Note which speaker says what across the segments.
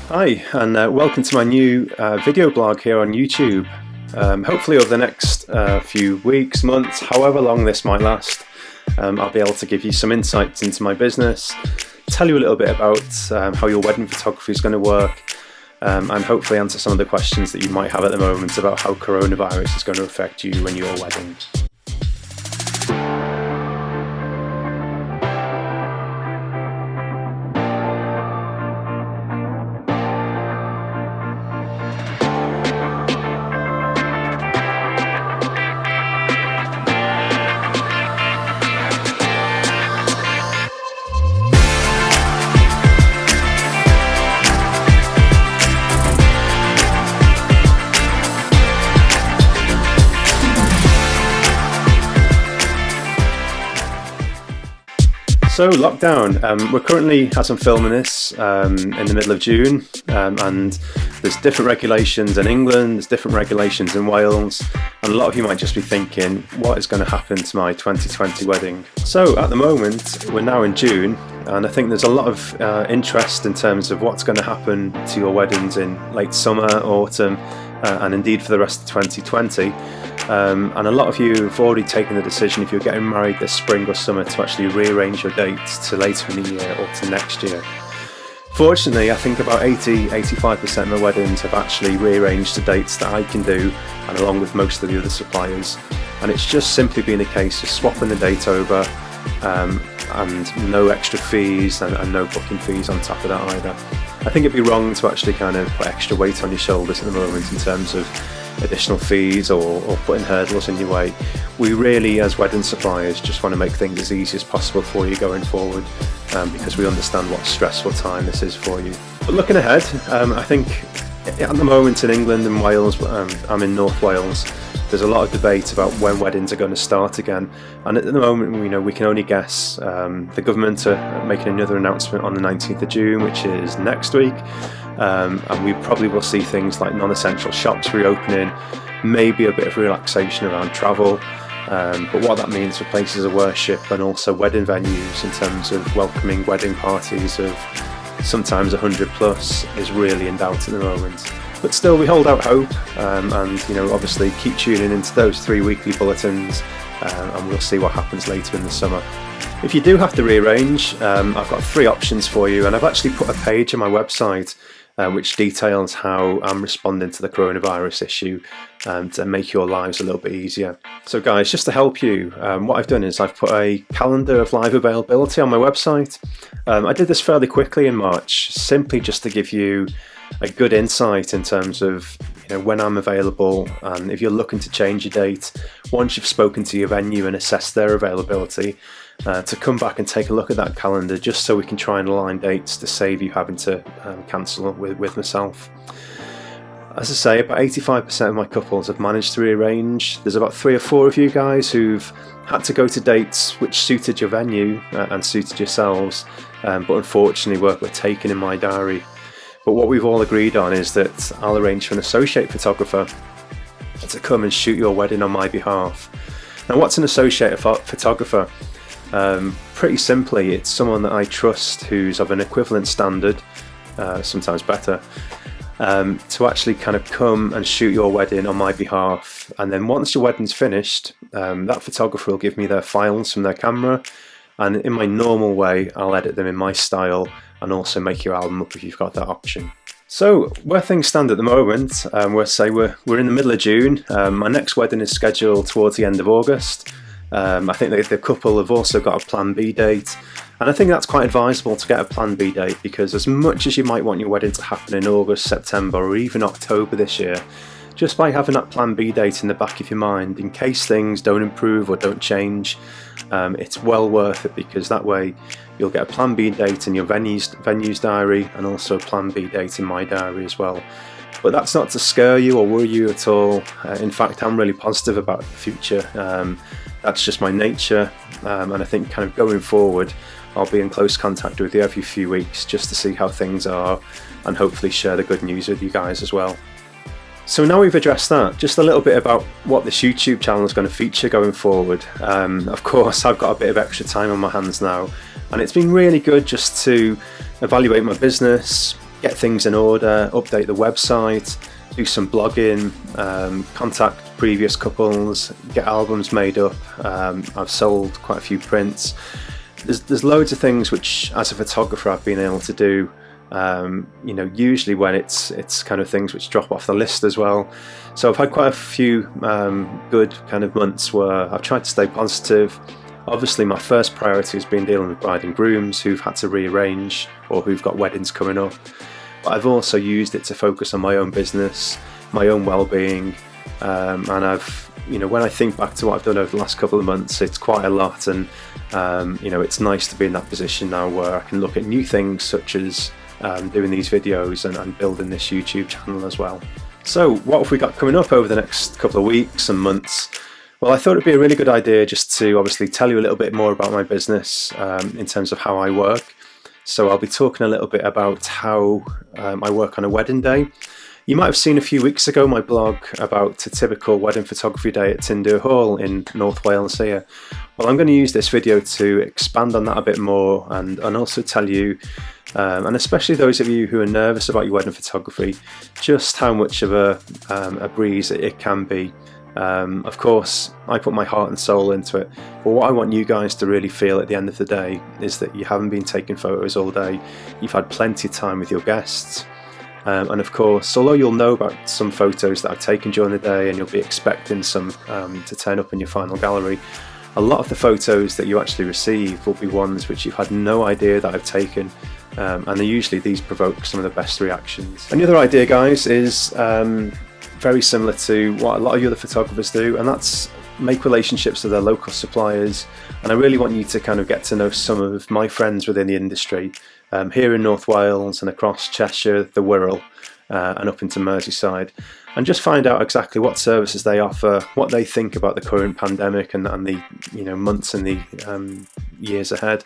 Speaker 1: Hi, and welcome to my new video blog here on YouTube. Hopefully over the next few weeks, months, however long this might last, I'll be able to give you some insights into my business, tell you a little bit about how your wedding photography is going to work, and hopefully answer some of the questions that you might have at the moment about how coronavirus is going to affect you and your wedding. So lockdown, we're currently, as I'm filming this, in the middle of June, and there's different regulations in England, there's different regulations in Wales, and a lot of you might just be thinking, what is going to happen to my 2020 wedding? So at the moment, we're now in June, and I think there's a lot of interest in terms of what's going to happen to your weddings in late summer, autumn, and indeed for the rest of 2020. And a lot of you have already taken the decision, if you're getting married this spring or summer, to actually rearrange your dates to later in the year or to next year. Fortunately, I think about 80-85% of my weddings have actually rearranged to dates that I can do, and along with most of the other suppliers. And it's just simply been a case of swapping the date over, and no extra fees and no booking fees on top of that either. I think it'd be wrong to actually kind of put extra weight on your shoulders at the moment in terms of additional fees or putting hurdles in your way. We really, as wedding suppliers, just want to make things as easy as possible for you going forward, because we understand what a stressful time this is for you. But looking ahead, I think at the moment in England and Wales, I'm in North Wales, there's a lot of debate about when weddings are going to start again, and at the moment we can only guess. The government are making another announcement on the 19th of June, which is next week, and we probably will see things like non-essential shops reopening, maybe a bit of relaxation around travel, but what that means for places of worship and also wedding venues in terms of welcoming wedding parties of sometimes 100 plus is really in doubt at the moment. But still, we hold out hope, and obviously keep tuning into those 3 weekly bulletins, and we'll see what happens later in the summer. If you do have to rearrange, I've got 3 options for you, and I've actually put a page on my website which details how I'm responding to the coronavirus issue, to make your lives a little bit easier. So guys, just to help you, what I've done is I've put a calendar of live availability on my website. I did this fairly quickly in March, simply just to give you a good insight in terms of when I'm available, and if you're looking to change your date, once you've spoken to your venue and assessed their availability, to come back and take a look at that calendar, just so we can try and align dates to save you having to cancel with myself. As I say, about 85% of my couples have managed to rearrange. There's about 3 or 4 of you guys who've had to go to dates which suited your venue and suited yourselves, but unfortunately were taken in my diary. But what we've all agreed on is that I'll arrange for an associate photographer to come and shoot your wedding on my behalf. Now, what's an associate photographer? Pretty simply, it's someone that I trust who's of an equivalent standard, sometimes better, to actually kind of come and shoot your wedding on my behalf. And then once your wedding's finished, that photographer will give me their files from their camera, and in my normal way I'll edit them in my style and also make your album up if you've got that option. So where things stand at the moment, we're in the middle of June. My next wedding is scheduled towards the end of August. I think the couple have also got a plan B date, and I think that's quite advisable to get a plan B date, because as much as you might want your wedding to happen in August, September or even October this year, just by having that plan B date in the back of your mind in case things don't improve or don't change, it's well worth it, because that way you'll get a plan B date in your venue's diary and also a plan B date in my diary as well. But that's not to scare you or worry you at all. In fact, I'm really positive about the future. That's just my nature, and I think kind of going forward I'll be in close contact with you every few weeks just to see how things are, and hopefully share the good news with you guys as well. So now we've addressed that, just a little bit about what this YouTube channel is going to feature going forward. Of course, I've got a bit of extra time on my hands now, and it's been really good just to evaluate my business, get things in order, update the website, do some blogging, contact previous couples, get albums made up. I've sold quite a few prints. There's loads of things which, as a photographer, I've been able to do. You know, usually when it's kind of things which drop off the list as well. So I've had quite a few good kind of months where I've tried to stay positive. Obviously my first priority has been dealing with bride and grooms who've had to rearrange or who've got weddings coming up. But I've also used it to focus on my own business, my own well-being, and I've, you know, when I think back to what I've done over the last couple of months, it's quite a lot, and you know, it's nice to be in that position now where I can look at new things such as doing these videos and building this YouTube channel as well. So what have we got coming up over the next couple of weeks and months? Well, I thought it'd be a really good idea just to obviously tell you a little bit more about my business in terms of how I work. So I'll be talking a little bit about how I work on a wedding day. You might have seen a few weeks ago my blog about a typical wedding photography day at Thankyou Hall in North Wales here. Well, I'm going to use this video to expand on that a bit more and also tell you, and especially those of you who are nervous about your wedding photography, just how much of a breeze it can be. Of course, I put my heart and soul into it, but what I want you guys to really feel at the end of the day is that you haven't been taking photos all day, you've had plenty of time with your guests, and of course, although you'll know about some photos that I've taken during the day and you'll be expecting some to turn up in your final gallery, a lot of the photos that you actually receive will be ones which you've had no idea that I've taken, and usually these provoke some of the best reactions. Another idea, guys, is very similar to what a lot of other photographers do, and that's make relationships with their local suppliers. And I really want you to kind of get to know some of my friends within the industry here in North Wales and across Cheshire, the Wirral, and up into Merseyside, and just find out exactly what services they offer, what they think about the current pandemic and the, you know, months and the years ahead,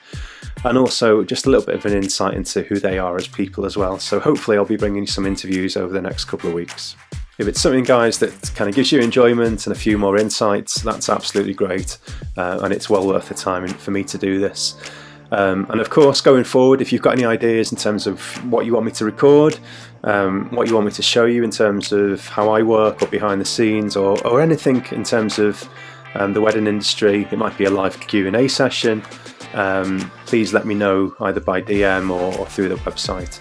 Speaker 1: and also just a little bit of an insight into who they are as people as well. So hopefully I'll be bringing you some interviews over the next couple of weeks. If it's something, guys, that kind of gives you enjoyment and a few more insights, that's absolutely great, and it's well worth the time for me to do this. And of course, going forward, if you've got any ideas in terms of what you want me to record, what you want me to show you in terms of how I work or behind the scenes, or anything in terms of the wedding industry, it might be a live Q&A session, please let me know either by DM or through the website.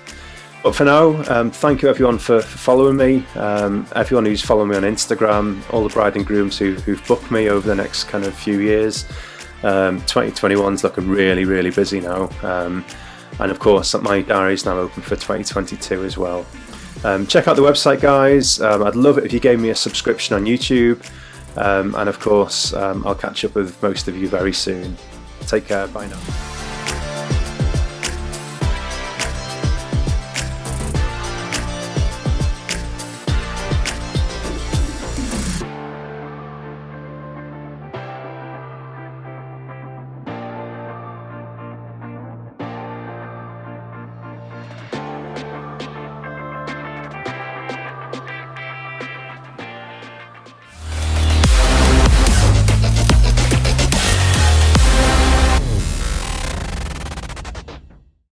Speaker 1: But for now, thank you everyone for following me, everyone who's following me on Instagram, all the bride and grooms who've booked me over the next kind of few years. 2021's looking really, really busy now, and of course my diary is now open for 2022 as well. Check out the website, guys. I'd love it if you gave me a subscription on YouTube, and of course I'll catch up with most of you very soon. Take care, bye now.